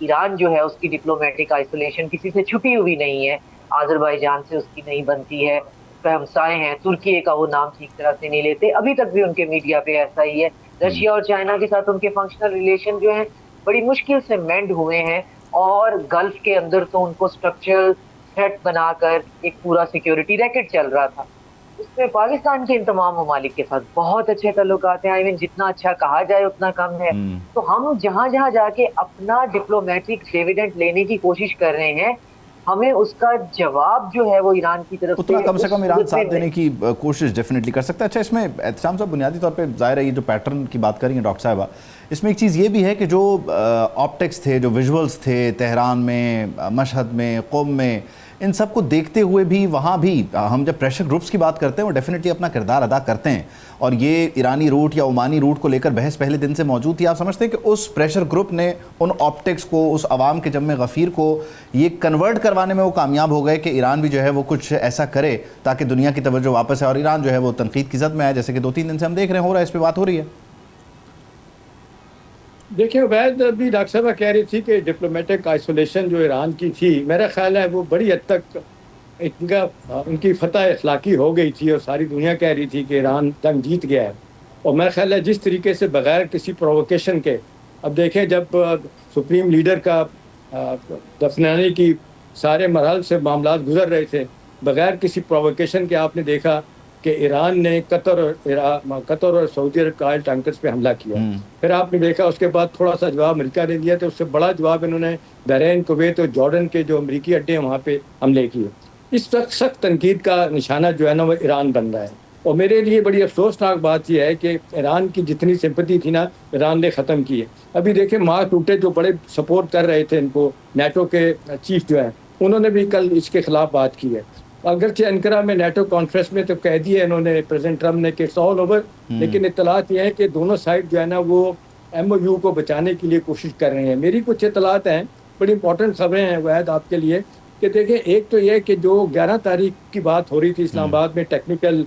ایران جو ہے اس کی ڈپلومیٹک آئسولیشن کسی سے چھپی ہوئی نہیں ہے، آذربائیجان سے اس کی نہیں بنتی ہے، ہمسائے ہیں، ترکی کا وہ نام ٹھیک طرح سے نہیں لیتے، ابھی تک بھی ان کے میڈیا پہ ایسا ہی ہے۔ رشیا اور چائنا کے ساتھ ان کے فنکشنل ریلیشن جو ہیں بڑی مشکل سے مینڈ ہوئے ہیں، اور گلف کے اندر تو ان کو سٹرکچرل تھریٹ بنا کر ایک پورا سیکیورٹی ریکٹ چل رہا تھا۔ اس میں پاکستان کے ان تمام ممالک کے ساتھ بہت اچھے تعلقات ہیں، جتنا اچھا کہا جائے اتنا کم ہے۔ تو ہم جہاں جہاں جا کے اپنا ڈپلومیٹک ڈیویڈنٹ لینے کی کوشش کر رہے ہیں، ہمیں اس کا جواب جو ہے وہ ایران کی طرف اتنا کم سے کم ایران اس ساتھ دینے کی کوشش ڈیفینیٹلی کر سکتا ہے۔ اچھا، اس میں احتشام صاحب بنیادی طور پہ ظاہر ہے یہ جو پیٹرن کی بات کر رہی ہیں ڈاکٹر صاحبہ، اس میں ایک چیز یہ بھی ہے کہ جو آپٹکس تھے، جو ویژولز تھے تہران میں، مشہد میں، قم میں، ان سب کو دیکھتے ہوئے بھی وہاں بھی ہم جب پریشر گروپس کی بات کرتے ہیں وہ ڈیفینیٹلی اپنا کردار ادا کرتے ہیں، اور یہ ایرانی روٹ یا عمانی روٹ کو لے کر بحث پہلے دن سے موجود تھی۔ آپ سمجھتے ہیں کہ اس پریشر گروپ نے ان آپٹکس کو، اس عوام کے جمع غفیر کو یہ کنورٹ کروانے میں وہ کامیاب ہو گئے کہ ایران بھی جو ہے وہ کچھ ایسا کرے تاکہ دنیا کی توجہ واپس ہے اور ایران جو ہے وہ تنقید کی زد میں آئے، جیسے کہ 2-3 دن سے ہم دیکھ رہے ہیں، ہو رہا ہے، اس پہ بات ہو رہی ہے؟ دیکھیں عبید، ابھی ڈاکٹر صاحبہ کہہ رہی تھی کہ ڈپلومیٹک آئسولیشن جو ایران کی تھی، میرا خیال ہے وہ بڑی حد تک ان کی فتح اخلاقی ہو گئی تھی، اور ساری دنیا کہہ رہی تھی کہ ایران جنگ جیت گیا ہے۔ اور میرا خیال ہے جس طریقے سے بغیر کسی پرووکیشن کے، اب دیکھیں جب سپریم لیڈر کا دفنانے کی سارے مراحل سے معاملات گزر رہے تھے، بغیر کسی پرووکیشن کے آپ نے دیکھا کہ ایران نے قطر اور سعودی عرب کے آئل ٹینکرز پہ حملہ کیا۔ پھر آپ نے دیکھا اس کے بعد تھوڑا سا جواب امریکہ نے دیا، تو اس سے بڑا جواب انہوں نے بحرین، کویت اور جارڈن کے جو امریکی اڈے ہیں وہاں پہ حملے کیے۔ اس وقت سخت تنقید کا نشانہ جو ہے نا وہ ایران بن رہا ہے، اور میرے لیے بڑی افسوسناک بات یہ ہے کہ ایران کی جتنی سمپتی تھی نا ایران نے ختم کی ہے۔ ابھی دیکھیں مارک روٹے جو بڑے سپورٹ کر رہے تھے ان کو، نیٹو کے چیف جو ہیں، انہوں نے بھی کل اس کے خلاف بات کی ہے۔ اگرچہ انقرہ میں نیٹو کانفرنس میں تو کہہ دیا انہوں نے، پریزیڈنٹ ٹرمپ نے، کہ اٹس آل اوور، لیکن اطلاعات یہ ہیں کہ دونوں سائڈ جو ہے نا وہ ایم او یو کو بچانے کے لیے کوشش کر رہے ہیں۔ میری کچھ اطلاعات ہیں، بڑی امپورٹنٹ خبریں ہیں وحید آپ کے لیے، کہ دیکھیں ایک تو یہ کہ جو 11 تاریخ کی بات ہو رہی تھی اسلام آباد میں ٹیکنیکل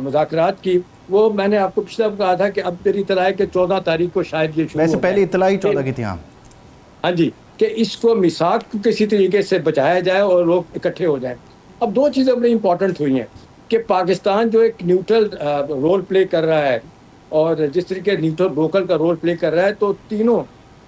مذاکرات کی، وہ میں نے آپ کو پچھلے وقت کہا تھا کہ اب میری اطلاع ہے کہ 14 تاریخ کو شاید یہ شروع ہو ویسے پہلی اطلاع ہی 14 کی تھی۔ ہاں جی، کہ اس کو میثاق کو کسی طریقے سے بچایا جائے اور لوگ اکٹھے ہو جائیں۔ اب دو چیزیں بڑی امپورٹنٹ ہوئی ہیں کہ پاکستان جو ایک نیوٹرل رول پلے کر رہا ہے، اور جس طریقے نیوٹرل ووکل کا رول پلے کر رہا ہے، تو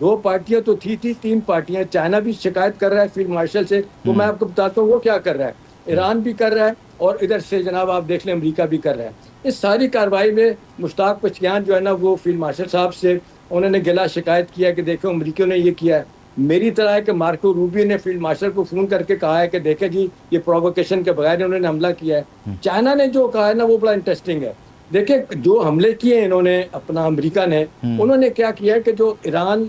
دو پارٹیاں تو تھی 3 پارٹیاں۔ چائنا بھی شکایت کر رہا ہے فیلڈ مارشل سے، وہ میں آپ کو بتاتا ہوں وہ کیا کر رہا ہے، ایران بھی کر رہا ہے، اور ادھر سے جناب آپ دیکھ لیں امریکہ بھی کر رہا ہے۔ اس ساری کارروائی میں مشتاق پچکیان جو ہے نا وہ فیلڈ مارشل صاحب سے انہوں نے گلا شکایت کیا کہ دیکھو امریکیوں نے یہ کیا ہے۔ میری طرح ہے کہ مارکو روبیو نے فیلڈ مارشل کو فون کر کے کہا ہے کہ دیکھیں جی یہ پرووکیشن کے بغیر انہوں نے حملہ کیا ہے۔ چائنا نے جو کہا ہے نا وہ بڑا انٹرسٹنگ ہے۔ دیکھیں جو حملے کیے ہیں انہوں نے، اپنا امریکہ نے، انہوں نے کیا کیا ہے کہ جو ایران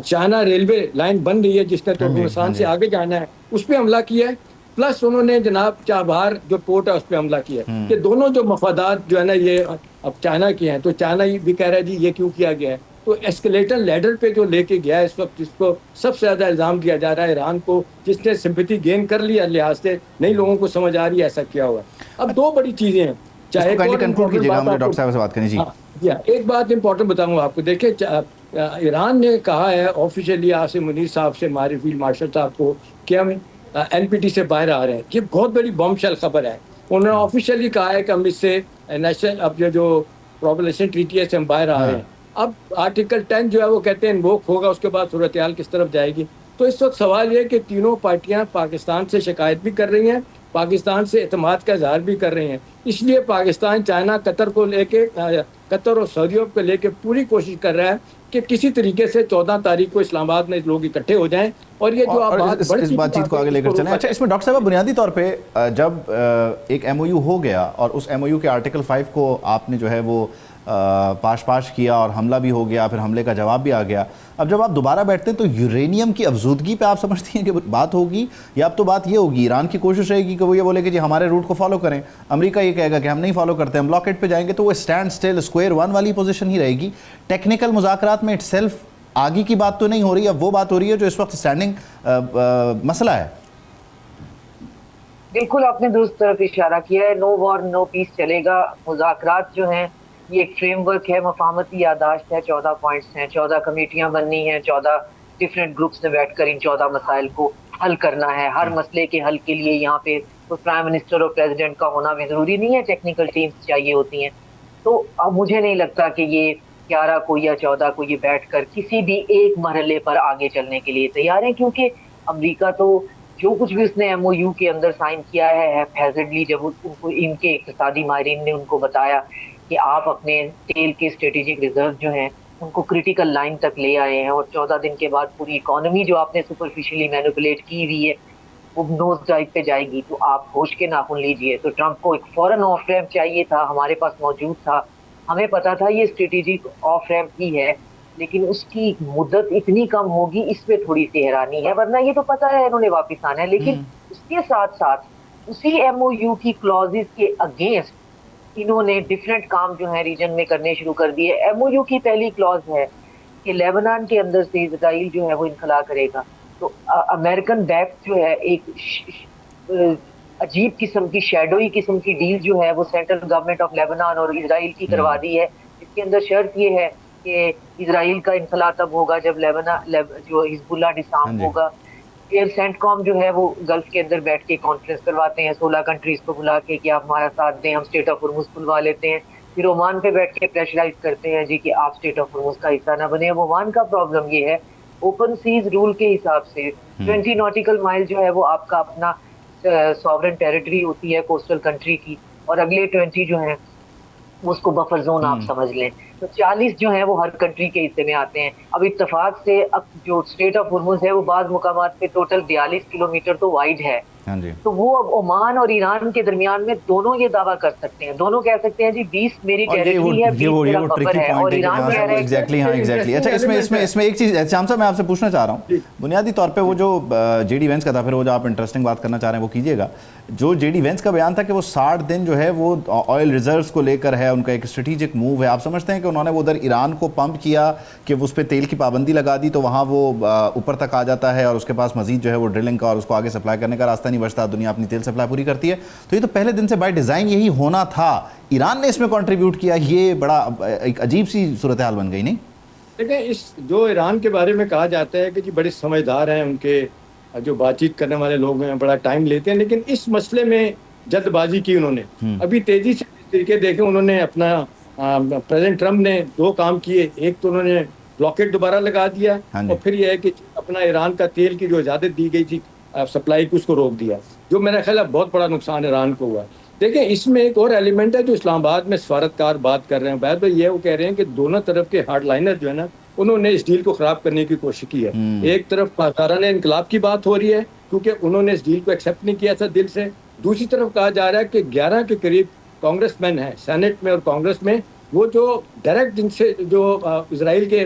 چائنا ریلوے لائن بن رہی ہے جس نے ترکمستان سے آگے جانا ہے، اس پہ حملہ کیا ہے، پلس انہوں نے جناب چابہار جو پورٹ ہے اس پہ حملہ کیا ہے۔ کہ دونوں جو مفادات جو ہے نا یہ اب چائنا کے ہیں، تو چائنا بھی کہہ رہا ہے جی یہ کیوں کیا گیا ہے۔ تو ایسکلیٹر لیڈر پہ جو لے کے گیا ہے اس وقت، جس کو سب سے زیادہ الزام دیا جا رہا ہے ایران کو، جس نے سمپیتی گین کر لیا لحاظ سے، نہیں لوگوں کو سمجھ آ رہی ہے ایسا کیا ہوا۔ اب دو بڑی چیزیں ہیں، چاہے ڈاکٹر صاحب سے بات کریں جی۔ ایک بات امپورٹنٹ بتاؤں آپ کو، دیکھیں ایران نے کہا ہے آفیشیلی عاصم منیر صاحب سے، ہمارے فیلڈ مارشل صاحب کو، کہ ہم این پی ٹی سے باہر آ رہے ہیں۔ یہ بہت بڑی بم شیل خبر ہے۔ انہوں نے آفیشیلی کہا ہے کہ ہم اس سے نیشنل اب جو پروبلیشن ٹریٹی ہے سے ہم باہر آ رہے ہیں۔ اب آرٹیکل 10 جو ہے وہ کہتے ہیں انووک ہوگا، اس کے بعد صورتحال کس طرف جائے گی۔ تو اس وقت سوال یہ کہ تینوں پارٹیاں پاکستان سے شکایت بھی کر رہی ہیں، پاکستان سے اعتماد کا اظہار بھی کر رہی ہیں۔ اس لیے پاکستان چائنا قطر کو لے کے، قطر اور سعودی عرب کو لے کے پوری کوشش کر رہا ہے کہ کسی طریقے سے 14 تاریخ کو اسلام آباد میں لوگ اکٹھے ہو جائیں، اور یہ جو آپ اس بات چیت کو آگے لے کر چلیں۔ اچھا، اس میں ڈاکٹر صاحب بنیادی طور پہ جب ایک ایم او یو ہو گیا اور اس ایم او یو کے آرٹیکل 5 کو آپ نے جو ہے وہ پاش کیا اور حملہ بھی ہو گیا، پھر حملے کا جواب بھی آ گیا، اب جب آپ دوبارہ بیٹھتے ہیں تو یورینیم کی افزودگی پہ آپ سمجھتی ہیں کہ بات ہوگی، یا اب تو بات یہ ہوگی ایران کی کوشش رہے گی کہ وہ یہ بولے کہ جی ہمارے روٹ کو فالو کریں، امریکہ یہ کہے گا کہ ہم نہیں فالو کرتے، ہم بلاکیٹ پہ جائیں گے، تو وہ اسٹینڈ اسٹل اسکوئر ون والی پوزیشن ہی رہے گی؟ ٹیکنیکل مذاکرات میں اٹ سیلف آگے کی بات تو نہیں ہو رہی، اب وہ بات ہو رہی ہے جو اس وقت اسٹینڈنگ مسئلہ ہے۔ بالکل آپ نے درست طرف اشارہ کیا ہے، نو وار نو پیس چلے گا۔ مذاکرات جو ہیں یہ ایک فریم ورک ہے, مفاہمتی یادداشت ہے, 14 پوائنٹس ہیں, 14 کمیٹیاں بننی ہیں, 14 ڈفرینٹ گروپس نے بیٹھ کر ان 14 مسائل کو حل کرنا ہے. ہر مسئلے کے حل کے لیے یہاں پہ تو پرائم منسٹر اور پریزیڈنٹ کا ہونا بھی ضروری نہیں ہے, ٹیکنیکل ٹیمز چاہیے ہوتی ہیں. تو اب مجھے نہیں لگتا کہ یہ 11 کو یا 14 کو یہ بیٹھ کر کسی بھی ایک مرحلے پر آگے چلنے کے لیے تیار ہیں, کیونکہ امریکہ تو جو کچھ بھی اس نے ایم او یو کے اندر سائن کیا ہے ہیزڈلی, جب ان کو ان کے اقتصادی ماہرین نے ان کو بتایا کہ آپ اپنے تیل کے اسٹریٹجک ریزرو جو ہیں ان کو کرٹیکل لائن تک لے آئے ہیں, اور 14 دن کے بعد پوری اکانومی جو آپ نے سپرفیشلی مینوپولیٹ کی ہوئی ہے وہ نوز ڈائیو پہ جائے گی, تو آپ ہوش کے ناخن لیجئے. تو ٹرمپ کو ایک فوراً آف ریمپ چاہیے تھا, ہمارے پاس موجود تھا, ہمیں پتا تھا یہ اسٹریٹجک آف ریمپ ہی ہے, لیکن اس کی مدت اتنی کم ہوگی, اس پہ تھوڑی سی حیرانی ہے. ورنہ یہ تو پتا ہے انہوں نے واپس آنا ہے, لیکن اس کے ساتھ ساتھ اسی ایم او یو کی کلازز کے اگینسٹ انہوں نے ڈفرینٹ کام جو ہیں ریجن میں کرنے شروع کر دیے. ایم او یو کی پہلی کلاز ہے کہ لیبنان کے اندر سے اسرائیل جو ہے وہ انخلا کرے گا. تو امریکن بیک جو ہے ایک عجیب قسم کی شیڈوئی قسم کی ڈیل جو ہے وہ سینٹرل گورنمنٹ آف لیبنان اور اسرائیل کی کروا دی ہے, جس کے اندر شرط یہ ہے کہ اسرائیل کا انخلا تب ہوگا جب جو حزب اللہ ڈسارم ہوگا. ایئر سینٹ کام جو ہے وہ گلف کے اندر بیٹھ کے کانفرنس کرواتے ہیں 16 کنٹریز کو بلا کے کہ آپ ہمارا ساتھ دیں, ہم اسٹیٹ آف ہرمز کھلوا لیتے ہیں. پھر عمان پہ بیٹھ کے پریشرائز کرتے ہیں جی کہ آپ اسٹیٹ آف ہرمز کا حصہ نہ بنے. اب عمان کا پرابلم یہ ہے, اوپن سیز رول کے حساب سے 20 ناٹیکل مائل جو ہے وہ آپ کا اپنا سوورن ٹیریٹری ہوتی ہے کوسٹل کنٹری کی, اور اگلے 20 جو ہیں اس کو بفر زون آپ سمجھ لیں. تو 40 جو ہیں وہ ہر کنٹری کے حصے میں آتے ہیں. اب اتفاق سے اب جو اسٹیٹ آف ہرمز ہے وہ بعض مقامات پہ ٹوٹل 42 کلومیٹر تو وائڈ ہے, تو وہ اب عمان اور ایران کے درمیان میں دونوں یہ دعویٰ کر سکتے ہیں, دونوں کہہ سکتے ہیں جی 20 میری ٹیریٹری ہے, 20 میرا بفر ہے, اور ایران کہہ رہا ہے ایگزیکٹلی. ہاں ایگزیکٹلی. اچھا اس میں ایک چیز شام صاحب میں آپ سے پوچھنا چاہ رہا ہوں, بنیادی طور پہ وہ جو جے ڈی وینس کا تھا, پھر وہ جو آپ انٹرسٹنگ بات کرنا چاہ رہے ہیں وہ کیجیے گا. جو جے ڈی وینس کا بیان تھا کہ وہ 60 دن جو ہے وہ آئل ریزروز کو لے کر ہے, ان کا ایک اسٹریٹجک موو ہے. آپ سمجھتے ہیں کہ انہوں نے وہ ادھر ایران کو پمپ کیا کہ اس پہ تیل کی پابندی لگا دی تو وہاں وہ اوپر تک آ جاتا ہے اور اس کے پاس مزید جو ہے وہ ڈرلنگ کا اور اس کو آگے سپلائی کرنے کا راستہ نہیں بچتا, دنیا اپنی تیل سپلائی پوری کرتی ہے. تو یہ تو پہلے دن سے بائی ڈیزائن یہی ہونا تھا, ایران نے اس میں کنٹریبیوٹ کیا, یہ بڑا ایک عجیب سی صورتحال بن گئی نہیں؟ دیکھیں اس جو ایران کے بارے میں کہا جاتا ہے کہ جی بڑے سمجھدار ہیں, ان کے جو بات چیت کرنے والے لوگ ہیں بڑا ٹائم لیتے ہیں, لیکن اس مسئلے میں جلد بازی کی انہوں نے. ابھی تیزی سے طریقے دیکھیں, انہوں نے اپنا پریزیڈنٹ ٹرمپ نے 2 کام کیے. ایک تو انہوں نے بلاکیٹ دوبارہ لگا دیا, اور پھر یہ ہے کہ اپنا ایران کا تیل کی جو اجازت دی گئی تھی سپلائی کی اس کو روک دیا, جو میرا خیال ہے بہت بڑا نقصان ایران کو ہوا. دیکھیں اس میں ایک اور ایلیمنٹ ہے جو اسلام آباد میں سفارتکار بات کر رہے ہیں, بات یہ وہ کہہ رہے ہیں کہ دونوں طرف کے ہارڈ لائنر جو ہے نا انہوں نے اس ڈیل کو خراب کرنے کی کوشش کی ہے. ایک طرف پاسداران انقلاب کی بات ہو رہی ہے کیونکہ انہوں نے اس ڈیل کو ایکسیپٹ نہیں کیا تھا دل سے. دوسری طرف کہا جا رہا ہے کہ 11 کے قریب کانگریس مین ہیں سینٹ میں اور کانگریس میں, وہ جو ڈائریکٹ جن سے جو اسرائیل کے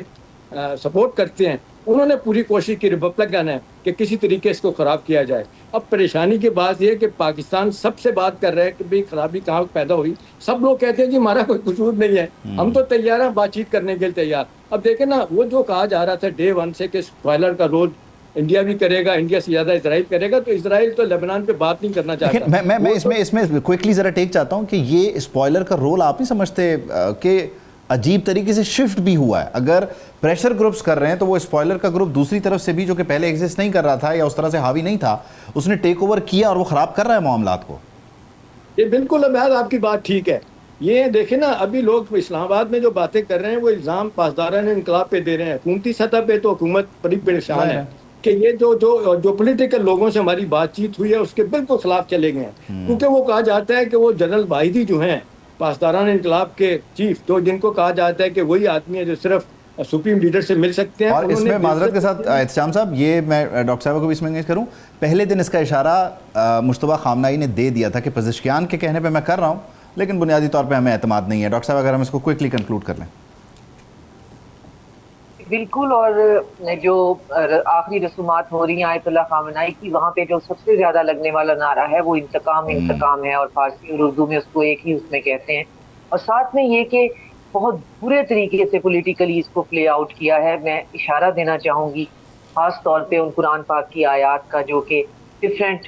سپورٹ کرتے ہیں, انہوں نے پوری کوشش کی ریپبلکن ہے کہ کسی طریقے اس کو خراب کیا جائے. اب پریشانی کی بات یہ ہے کہ پاکستان سب سے بات کر رہا ہے کہ بھئی خرابی کہاں پیدا ہوئی. سب لوگ کہتے ہیں جی ہمارا کوئی قصور نہیں ہے, ہم تو تیار ہیں, بات چیت کرنے کے لیے تیار. اب دیکھیں نا وہ جو کہا جا رہا تھا ڈے 1 سے کہ اسپوائلر کا رول انڈیا بھی کرے گا, انڈیا سے زیادہ اسرائیل کرے گا, تو اسرائیل تو لیبنان پہ بات نہیں کرنا چاہتا. میں اس میں کوئکلی ذرا ٹیک چاہتا ہوں کہ یہ اسپوائلر کا رول آپ نہیں سمجھتے کہ عجیب طریقے سے شفٹ بھی ہوا ہے؟ اگر پریشر گروپس کر رہے ہیں تو وہ اسپوائلر کا گروپ دوسری طرف سے بھی جو کہ پہلے ایگزسٹ نہیں کر رہا تھا یا اس طرح سے حاوی نہیں تھا, اس نے ٹیک اوور کیا اور وہ خراب کر رہا ہے معاملات کو. یہ بالکل عبید آپ کی بات ٹھیک ہے. یہ دیکھیں نا ابھی لوگ اسلام آباد میں جو باتیں کر رہے ہیں وہ الزام پاسداران انقلاب پہ دے رہے ہیں. حکومتی سطح پہ تو حکومت بڑی پریشان ہے کہ یہ جو پولیٹیکل لوگوں سے ہماری بات چیت ہوئی ہے اس کے بالکل خلاف چلے گئے ہیں. کیونکہ وہ کہا جاتا ہے کہ وہ جنرل باہدی جو ہیں پاسداران انقلاب کے چیف, تو جن کو کہا جاتا ہے کہ وہی آدمی ہے جو صرف سپریم لیڈر سے مل سکتے ہیں. اور اس میں معذرت کے ساتھ احتشام صاحب, یہ میں ڈاکٹر صاحب کو بھی اس میں انگیج کروں, پہلے دن اس کا اشارہ مجتبیٰ خامنہئی نے دے دیا تھا کہ پزشکیان کے کہنے پہ میں کر رہا ہوں, لیکن بنیادی طور پہ ہمیں اعتماد نہیں ہے. ڈاکٹر صاحب اگر ہم اس کو کوئکلی کنکلوڈ کر لیں. بالکل, اور جو آخری رسومات ہو رہی ہیں آیت اللہ خامنہئی کی, وہاں پہ جو سب سے زیادہ لگنے والا نعرہ ہے وہ انتقام انتقام ہے, اور فارسی اور اردو میں اس کو ایک ہی اس میں کہتے ہیں. اور ساتھ میں یہ کہ بہت برے طریقے سے پولیٹیکلی اس کو پلے آؤٹ کیا ہے. میں اشارہ دینا چاہوں گی خاص طور پہ ان قرآن پاک کی آیات کا جو کہ ڈفرینٹ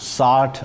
$60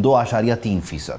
2.3%,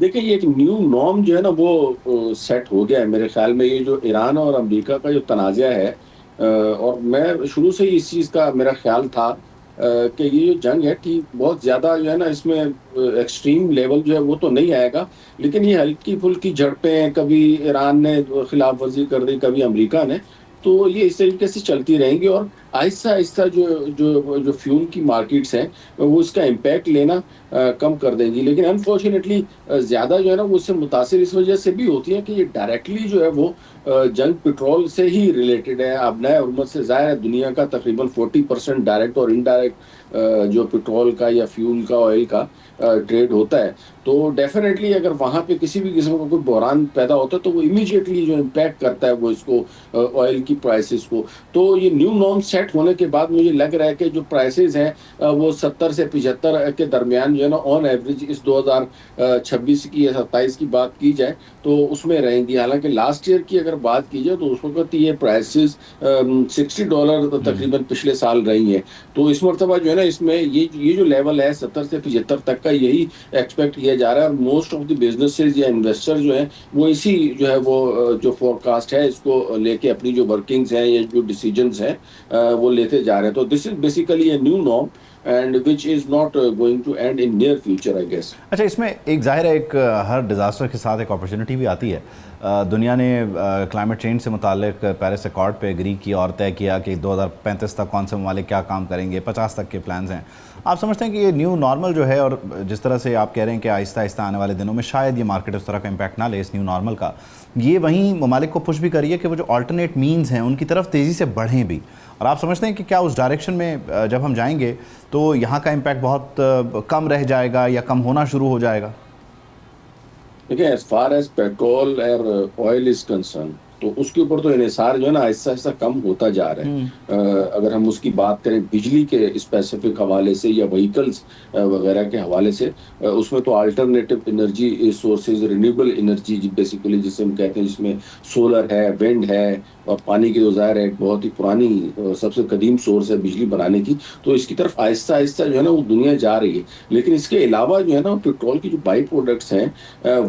دیکھیں یہ ایک نیو نارم جو ہے نا وہ سیٹ ہو گیا ہے میرے خیال میں. یہ جو ایران اور امریکہ کا جو تنازع ہے اور میں شروع سے ہی اس چیز کا میرا خیال تھا کہ یہ جو جنگ ہے ٹھیک بہت زیادہ جو ہے نا اس میں ایکسٹریم لیول جو ہے وہ تو نہیں آئے گا, لیکن یہ ہلکی پھلکی جھڑپیں, کبھی ایران نے خلاف ورزی کر دی, کبھی امریکہ نے, تو یہ اس طریقے سے چلتی رہیں گی. اور آہستہ آہستہ جو فیول کی مارکیٹس ہیں وہ اس کا امپیکٹ لینا کم کر دیں گی. لیکن انفارچونیٹلی زیادہ جو ہے نا وہ اس سے متاثر اس وجہ سے بھی ہوتی ہے کہ یہ ڈائریکٹلی جو ہے وہ جنگ پیٹرول سے ہی ریلیٹڈ ہے. اب نئے حرمت سے ظاہر ہے دنیا کا تقریباً 40% ڈائریکٹ اور انڈائریکٹ جو پیٹرول کا یا فیول کا آئل کا ٹریڈ ہوتا ہے. تو ڈیفینیٹلی اگر وہاں پہ کسی بھی قسم کا کوئی بحران پیدا ہوتا ہے تو وہ امیجیٹلی جو امپیکٹ کرتا ہے وہ اس کو آئل کی پرائسز کو. تو یہ نیو نارم سیٹ ہونے کے بعد مجھے لگ رہا ہے کہ جو پرائسز ہیں وہ 70 سے 75 کے درمیان جو ہے نا آن ایوریج اس 2026 کی یا 27 کی بات کی جائے تو اس میں رہیں گی. حالانکہ لاسٹ ایئر کی اگر بات کی جائے تو اس وقت یہ پرائسز $60 تقریباً پچھلے سال رہی ہیں. تو اس مرتبہ جو ہے نا اس میں یہ جو لیول ہے 70 سے 75 تک کا یہی ایکسپیکٹ کیا جا رہا ہے. اور موسٹ آف دی بزنسز یا انویسٹر جو ہیں وہ اسی جو ہے وہ جو فور کاسٹ ہے اس کو لے کے اپنی جو ورکنگز ہیں یا جو ڈیسیجنز ہیں وہ لیتے جا رہے ہیں. تو this is basically a new norm and which is not going to end in near future I guess. اچھا اس میں ایک ظاہر ہے ایک ہر ڈیزاسٹر کے ساتھ ایک اپرچونٹی بھی آتی ہے. دنیا نے کلائمیٹ چینج سے متعلق پیرس ایکارڈ پہ ایگری کیا اور طے کیا کہ 2035 تک کون سے ممالک کیا کام کریں گے, 50 تک کے پلانز ہیں. آپ سمجھتے ہیں کہ یہ نیو نارمل جو ہے, اور جس طرح سے آپ کہہ رہے ہیں کہ آہستہ آہستہ آنے والے دنوں میں شاید یہ مارکیٹ اس طرح کا امپیکٹ نہ لے اس نیو نارمل کا, یہ وہیں ممالک کو پش بھی کریے کہ وہ جو آلٹرنیٹ مینز ہیں ان کی طرف تیزی سے بڑھیں بھی؟ اور آپ سمجھتے ہیں کہ کیا اس ڈائریکشن میں جب ہم جائیں گے تو یہاں کا امپیکٹ بہت کم رہ جائے گا یا کم ہونا شروع ہو جائے گا؟ دیکھیں ایز فار ایز پیٹرول اور آئل از کنسرن تو اس کے اوپر تو انحصار جو ہے نا آہستہ آہستہ کم ہوتا جا رہا ہے. اگر ہم اس کی بات کریں بجلی کے اسپیسیفک حوالے سے یا وہیکلز وغیرہ کے حوالے سے, اس میں تو alternative energy sources, renewable energy basically جسے ہم کہتے ہیں, جس میں سولر ہے, ونڈ ہے, اور پانی کی جو ظاہر ہے ایک بہت ہی پرانی سب سے قدیم سورس ہے بجلی بنانے کی. تو اس کی طرف آہستہ آہستہ جو ہے نا وہ دنیا جا رہی ہے. لیکن اس کے علاوہ جو ہے نا پیٹرول کی جو بائی پروڈکٹس ہیں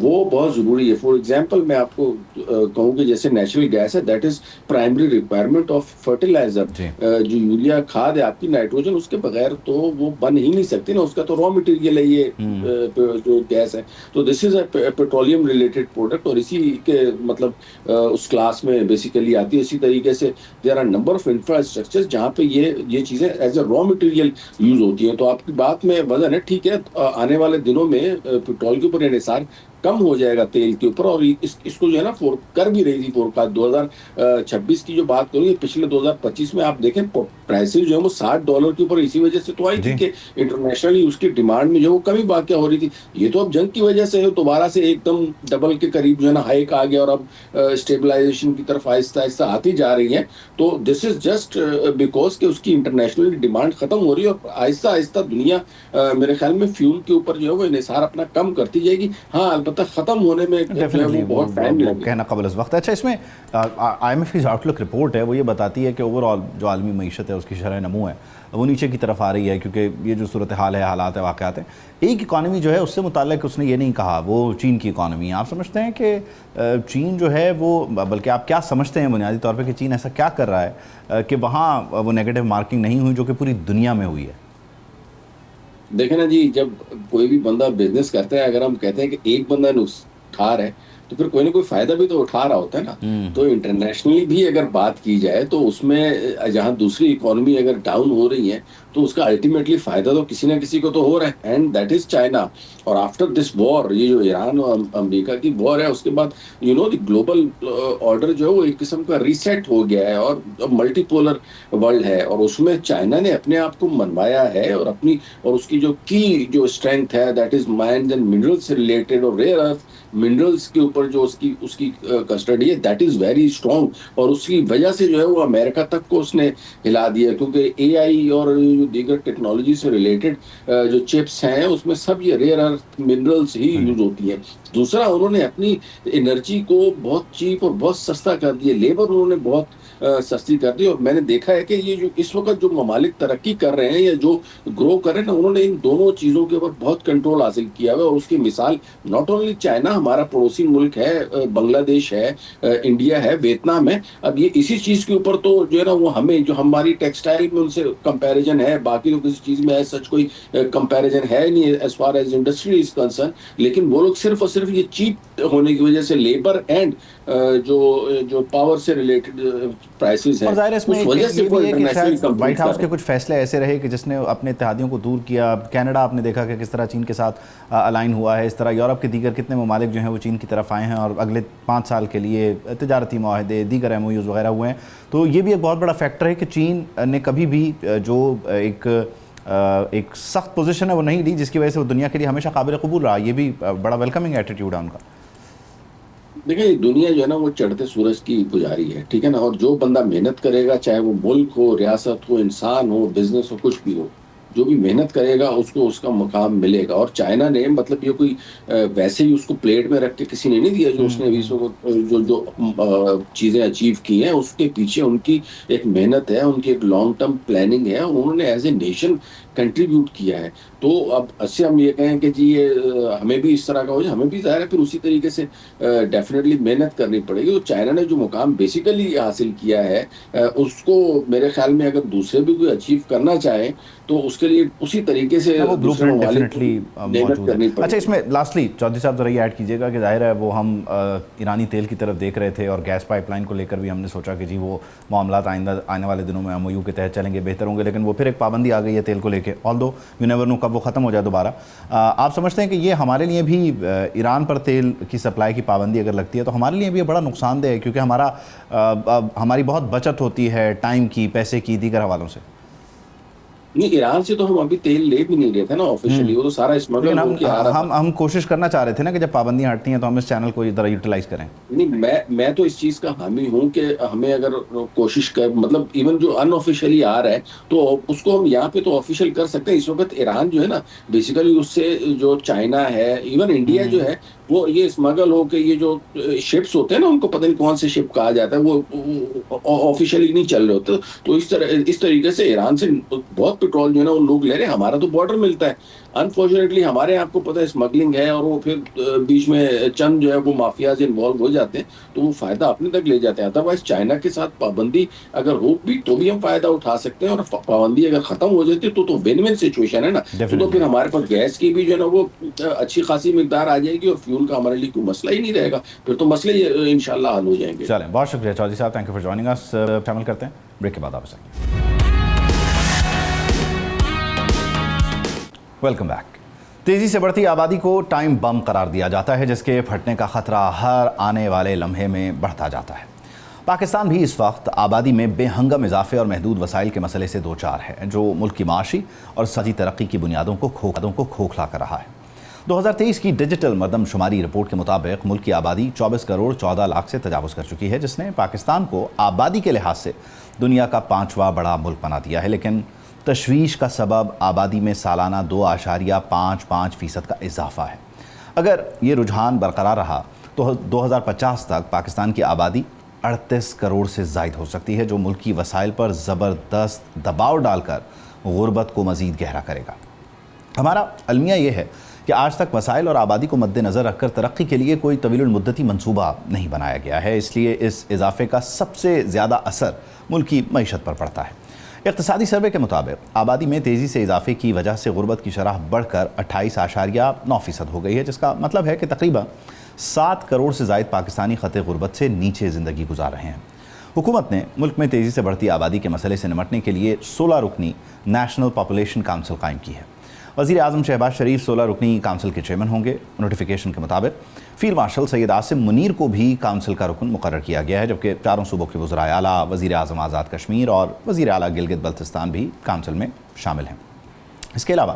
وہ بہت ضروری ہے. فار ایگزامپل میں آپ کو کہوں کہ جیسے نیچرل گیس ہے that is primary requirement of fertiliser. جو یوریا کھاد ہے آپ کی, نائٹروجن, اس کے بغیر تو وہ بن ہی نہیں سکتی نا, اس کا تو را مٹیریل ہے یہ جو گیس ہے. تو this is a petroleum related product اور اسی کے مطلب اس کلاس میں بیسیکلی آتی ہے. اسی طریقے سے there are number of infrastructure جہاں پہ یہ چیزیں as a raw material use ہوتی ہیں. تو آپ کی بات میں وزن ہے, ٹھیک ہے, آنے والے دنوں میں پیٹرول کے اوپر انحصار کم ہو جائے گا تیل کے اوپر, اور اس کو جو ہے نا کر بھی رہی تھی فورکاسٹ 2026 کی جو بات کروں گی. پچھلے 2025 میں آپ دیکھیں پرائسز جو ہے وہ $60 کے اوپر اسی وجہ سے تو آئی تھی کہ انٹرنیشنلی اس کی ڈیمانڈ میں جو وہ کمی واقع ہو رہی تھی. یہ تو اب جنگ کی وجہ سے دوبارہ سے ایک دم ڈبل کے قریب جو ہے نا ہائیک آ گیا اور اب اسٹیبلائزیشن کی طرف آہستہ آہستہ آتی جا رہی ہیں. تو دس از جسٹ بیکاز کہ اس کی انٹرنیشنل ڈیمانڈ ختم ہو رہی ہے اور آہستہ آہستہ دنیا میرے خیل میں فیول کے اوپر جو ہے وہ انحصار اپنا کم کرتی جائے گی. ہاں البتہ ختم ہونے میں بہت ٹائم لگے گا, کہنا قبل از وقت. اچھا اس میں آئی ایم ایف کی آؤٹ لک رپورٹ ہے وہ یہ بتاتی ہے کہ اوور آل جو عالمی معیشت ہے اس کی شرح نمو ہے وہ نیچے کی طرف آ رہی ہے, کیونکہ یہ جو صورتحال ہے, حالات ہیں, واقعات ہیں. ایک اکانومی جو ہے اس سے متعلق اس نے یہ نہیں کہا, وہ چین کی اکانومی ہے. آپ سمجھتے ہیں کہ چین جو ہے وہ, بلکہ آپ کیا سمجھتے ہیں بنیادی طور پہ کہ چین ایسا کیا کر رہا ہے کہ وہاں وہ نیگیٹو مارکنگ نہیں ہوئی جو کہ پوری دنیا میں ہوئی ہے؟ دیکھیں نا جی, جب کوئی بھی بندہ بزنس کرتا ہے, اگر ہم کہتے ہیں کہ ایک بندہ نقصان اٹھا رہا ہے تو پھر کوئی نہ کوئی فائدہ بھی تو اٹھا رہا ہوتا ہے نا. تو انٹرنیشنلی بھی اگر بات کی جائے تو اس میں جہاں دوسری اکانومی اگر ڈاؤن ہو رہی ہیں تو اس کا الٹیمیٹلی فائدہ تو کسی نہ کسی کو تو ہو رہا ہے, اینڈ دیٹ از چائنا. اور آفٹر دس وار, یہ جو ایران اور امریکہ کی وار ہے, اس کے بعد you know the global order جو ہے وہ ایک قسم کا ریسیٹ ہو گیا ہے اور ملٹی پولر ورلڈ ہے. اور اس میں چائنا نے اپنے آپ کو منوایا ہے اور اپنی اور اس کی جو کی جو اسٹرینتھ ہے that is mines and mineral سے ریلیٹڈ اور ریئر ارتھ منرلس کے اوپر اوپر جو اس کی کسٹڈی ہے دیٹ از ویری اسٹرانگ, اور اس کی وجہ سے جو ہے وہ امریکہ تک کو اس نے ہلا دیا, کیونکہ اے آئی اور جو دیگر ٹیکنالوجی سے ریلیٹڈ جو چپس ہیں اس میں سب یہ ریئر ارتھ منرلس ہی یوز ہوتی ہیں. دوسرا, انہوں نے اپنی انرجی کو بہت چیپ اور بہت سستا کر دیا, لیبر انہوں نے بہت سستی کر دی. اور میں نے دیکھا ہے کہ یہ جو اس وقت جو ممالک ترقی کر رہے ہیں یا جو گرو کر رہے ہیں نا, انہوں نے ان دونوں چیزوں کے اوپر بہت کنٹرول حاصل کیا ہوا ہے. اور اس کی مثال ناٹ اونلی چائنا, ہمارا پڑوسی ملک ہے, بنگلہ دیش ہے, انڈیا ہے, ویتنام ہے. اب یہ اسی چیز کے اوپر تو جو ہے نا وہ ہمیں جو ہماری ٹیکسٹائل میں ان سے کمپیریزن ہے, باقی تو کسی چیز میں سچ کوئی کمپیریزن ہے نہیں as far as industry is concern. لیکن وہ لوگ صرف اور صرف یہ چیپ ہونے کی وجہ سے لیبر اینڈ جو پاور سے ریلیٹڈ پرائسز ہیں, اور ظاہر اس میں اس وجہ سے وہ انٹرنیشنل وائٹ ہاؤس کے کچھ فیصلے ایسے رہے کہ جس نے اپنے اتحادیوں کو دور کیا. کینیڈا آپ نے دیکھا کہ کس طرح چین کے ساتھ الائن ہوا ہے, اس طرح یورپ کے دیگر کتنے ممالک جو ہیں وہ چین کی طرف آئے ہیں اور اگلے 5 سال کے لیے تجارتی معاہدے, دیگر ایم او یوز وغیرہ ہوئے ہیں. تو یہ بھی ایک بہت بڑا فیکٹر ہے کہ چین نے کبھی بھی جو ایک سخت پوزیشن ہے وہ نہیں لی, جس کی وجہ سے وہ دنیا کے لیے ہمیشہ قابل قبول رہا. یہ بھی بڑا ویلکمنگ ایٹیٹیوڈ ہے ان کا. دیکھیں, دنیا جو ہے نا وہ چڑھتے سورج کی پجاری ہے, ٹھیک ہے نا, اور جو بندہ محنت کرے گا, چاہے وہ ملک ہو, ریاست ہو, انسان ہو, بزنس ہو, کچھ بھی ہو, جو بھی محنت کرے گا اس کو اس کا مقام ملے گا. اور چائنا نے مطلب یہ کوئی ویسے ہی اس کو پلیٹ میں رکھ کے کسی نے نہیں دیا. جو اس نے ابھی جو چیزیں اچیو کی ہیں اس کے پیچھے ان کی ایک محنت ہے, ان کی ایک لانگ ٹرم پلاننگ ہے, اور انہوں نے ایز اے نیشن کنٹریبیوٹ کیا ہے. تو اب اس سے ہم یہ کہیں کہ جی یہ ہمیں بھی اس طرح کا ہو جائے, ہمیں بھی ظاہر ہے پھر اسی طریقے سے ڈیفینیٹلی محنت کرنی پڑے گی. تو چائنا نے جو مقام بیسیکلی حاصل کیا ہے اس کو میرے خیال میں اگر دوسرے بھی کوئی اچیو کرنا چاہیں تو اس کے لیے اسی طریقے سے وہ بلو پرنٹ ڈیفینیٹلی موجود ہے. اچھا, اچھا اس میں لاسٹلی چودھری صاحب ذرا یہ ایڈ کیجیے گا کہ ظاہر ہے وہ ہم ایرانی تیل کی طرف دیکھ رہے تھے اور گیس پائپ لائن کو لے کر بھی ہم نے سوچا کہ جی وہ معاملات آنے والے دنوں میں ایم او یو کے تحت چلیں گے, بہتر ہوں گے. لیکن وہ پھر ایک پابندی آ گئی ہے تیل کو لے کے, آل دو یو نیور نو کب وہ ختم ہو جائے دوبارہ. آپ سمجھتے ہیں کہ یہ ہمارے لیے بھی ایران پر تیل کی سپلائی کی پابندی اگر لگتی ہے تو ہمارے لیے بھی یہ بڑا نقصان دہ ہے, کیونکہ ہماری بہت بچت ہوتی ہے ٹائم کی, پیسے کی, دیگر حوالوں سے. نہیں, ایران سے تو ہم ابھی تیل لے بھی نہیں رہے تھے نا آفیشلی, وہ تو سارا اسمگل ہو کے آ رہا تھا. ہم کوشش کرنا چاہ رہے تھے نا کہ جب پابندیاں ہٹتی ہیں تو ہم اس چینل کو ذرا یوٹیلائز کریں. نہیں, میں تو اس چیز کا حامی ہوں کہ ہمیں اگر کوشش کر مطلب ایون جو ان آفیشلی آ رہا ہے تو اس کو ہم یہاں پہ تو آفیشیل کر سکتے ہیں. اس وقت ایران جو ہے نا بیسیکلی اس سے جو چائنا ہے, ایون انڈیا جو ہے, وہ یہ اسمگل ہو کے یہ جو شپس ہوتے ہیں نا ان کو پتہ نہیں کون سے شپ کہا جاتا ہے, وہ آفیشلی نہیں چل رہے ہوتے. تو اس طریقے سے ایران سے بہت پیٹرول جو ہے نا وہ لوگ لے رہے ہیں. ہمارا تو بارڈر ملتا ہے, انفارچونیٹلی ہمارے آپ کو پتہ ہے اسمگلنگ ہے, اور وہ پھر بیچ میں چند جو ہے وہ مافیاز انوالو ہو جاتے ہیں تو وہ فائدہ اپنے تک لے جاتے ہیں. ادروائز چائنا کے ساتھ پابندی اگر ہو بھی تو بھی ہم فائدہ اٹھا سکتے ہیں, اور پابندی اگر ختم ہو جاتی ہے تو ون ون سچویشن ہے نا. تو پھر ہمارے پاس گیس کی بھی جو ہے نا وہ اچھی خاصی مقدار آ جائے گی, اور فیول کا ہمارے لیے کوئی مسئلہ ہی نہیں رہے گا. پھر تو مسئلے انشاءاللہ حل ہو جائیں گے. چلیں, بہت شکریہ چودھری صاحب, تھینک یو فار جوائننگ اس. شامل کرتے ہیں بریک کے بعد آپ سے. Welcome back. تیزی سے بڑھتی آبادی کو ٹائم بم قرار دیا جاتا ہے, جس کے پھٹنے کا خطرہ ہر آنے والے لمحے میں بڑھتا جاتا ہے. پاکستان بھی اس وقت آبادی میں بے ہنگم اضافے اور محدود وسائل کے مسئلے سے دوچار ہے, جو ملک کی معاشی اور سماجی ترقی کی بنیادوں کو کھوکھلا کر رہا ہے. 2023 کی ڈیجیٹل مردم شماری رپورٹ کے مطابق ملک کی آبادی 24 کروڑ 14 لاکھ سے تجاوز کر چکی ہے, جس نے پاکستان کو آبادی کے لحاظ سے دنیا کا 5واں بڑا ملک بنا دیا ہے. لیکن تشویش کا سبب آبادی میں سالانہ 2.55% کا اضافہ ہے. اگر یہ رجحان برقرار رہا تو 2050 تک پاکستان کی آبادی 38 کروڑ سے زائد ہو سکتی ہے, جو ملکی وسائل پر زبردست دباؤ ڈال کر غربت کو مزید گہرا کرے گا. ہمارا المیہ یہ ہے کہ آج تک وسائل اور آبادی کو مد نظر رکھ کر ترقی کے لیے کوئی طویل المدتی منصوبہ نہیں بنایا گیا ہے. اس لیے اس اضافے کا سب سے زیادہ اثر ملکی معیشت پر پڑتا ہے. اقتصادی سروے کے مطابق آبادی میں تیزی سے اضافے کی وجہ سے غربت کی شرح بڑھ کر 28.9% ہو گئی ہے, جس کا مطلب ہے کہ تقریباً 7 کروڑ سے زائد پاکستانی خطے غربت سے نیچے زندگی گزار رہے ہیں. حکومت نے ملک میں تیزی سے بڑھتی آبادی کے مسئلے سے نمٹنے کے لیے 16 رکنی نیشنل پاپولیشن کونسل قائم کی ہے. وزیر اعظم شہباز شریف 16 رکنی کونسل کے چیئرمین ہوں گے. نوٹیفیکیشن کے مطابق فیلڈ مارشل سید عاصم منیر کو بھی کونسل کا رکن مقرر کیا گیا ہے, جبکہ 4 صوبوں کے وزرائے اعلیٰ, وزیر اعظم آزاد کشمیر اور وزیر اعلیٰ گلگت بلتستان بھی کونسل میں شامل ہیں. اس کے علاوہ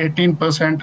18%